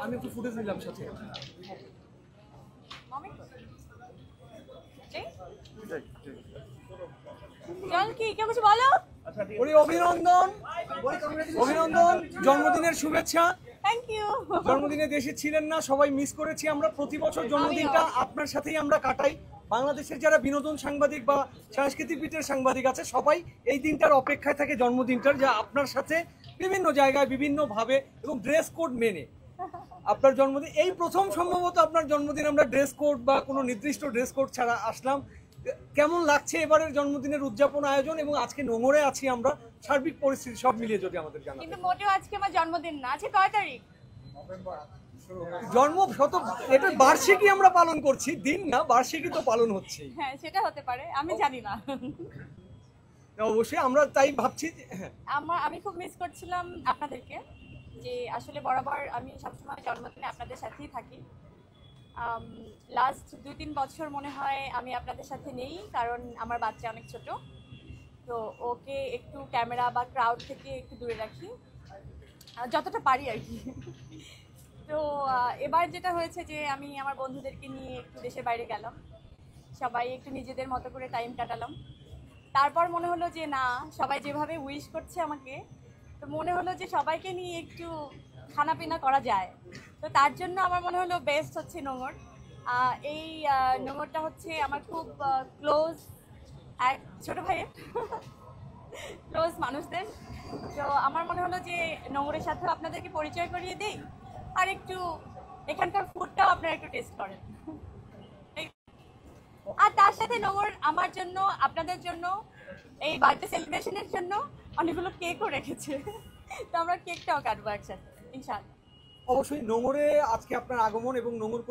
আমি একটু ফুটেজ নিলাম সাথে। অভিনন্দন, অভিনন্দন, জন্মদিনের শুভেচ্ছা। Thank you. জন্মদিনে দেশে ছিলেন না, সবাই মিস করেছি আমরা। প্রতি বছর জন্মদিনটা আপনার সাথেই আমরা কাটাই। বাংলাদেশের যারা বিনোদন সাংবাদিক বা সাংস্কৃতিক পিঠের সাংবাদিক আছে সবাই এই দিনটার অপেক্ষায় থাকে, জন্মদিনটার, যা আপনার সাথে বিভিন্ন জায়গায় বিভিন্নভাবে এবং ড্রেস কোড মেনে আপনার জন্মদিন। এই প্রথম সম্ভবত আপনার জন্মদিন আমরা ড্রেস কোড বা কোনো নির্দিষ্ট ড্রেস কোড ছাড়া আসলাম। কেমন লাগছে এবারের জন্মদিনের উদযাপন আয়োজন, এবং আজকে নোংরে আছি আমরা, সার্বিক পরিস্থিতি সব মিলিয়ে যদি আমাদের জানান। কিন্তু মোটেও আজকে আমার জন্মদিন না, আজকে কয় তারিখ? জন্ম শত, এটা বার্ষিকী আমরা পালন করছি, দিন না, বার্ষিকী তো পালন হচ্ছে। হ্যাঁ সেটা হতে পারে, আমি জানি না। অবশ্যই আমরা তাই ভাবছি। আমি খুব মিস করছিলাম আপনাদেরকে, যে আসলে বরাবর আমি সবসময় জন্মদিনে আপনাদের সাথেই থাকি। লাস্ট 2-3 বছর মনে হয় আমি আপনাদের সাথে নেই, কারণ আমার বাচ্চা অনেক ছোট, তো ওকে একটু ক্যামেরা বা ক্রাউড থেকে একটু দূরে রাখি যতটা পারি আর কি। তো এবার যেটা হয়েছে যে আমি আমার বন্ধুদেরকে নিয়ে একটু দেশের বাইরে গেলাম, সবাই একটু নিজেদের মতো করে টাইম কাটালাম। তারপর মনে হলো যে না, সবাই যেভাবে উইশ করছে আমাকে, তো মনে হলো যে সবাইকে নিয়ে একটু খানা পিনা করা যায়। তো তার জন্য আমার মনে হলো বেস্ট হচ্ছে নোঙর। এই নোঙরটা হচ্ছে আমার খুব ক্লোজ এক ছোটো ভাইয়ের ক্লোজ মানুষদের। তো আমার মনে হলো যে নোঙরের সাথেও আপনাদেরকে পরিচয় করিয়ে দিই, আর একটু এখানকার ফুডটাও আপনারা একটু টেস্ট করেন। আর তার সাথে নোঙর আমার জন্য, আপনাদের জন্য, এই বার্থডে সেলিব্রেশনের জন্য অনেকগুলো কেকও রেখেছে, তো আমরা কেকটাও কাটবো একসাথে ইনশাআল্লাহ। অবশ্যই নোঙরে আজকে আপনার আগমন এবং নোঙর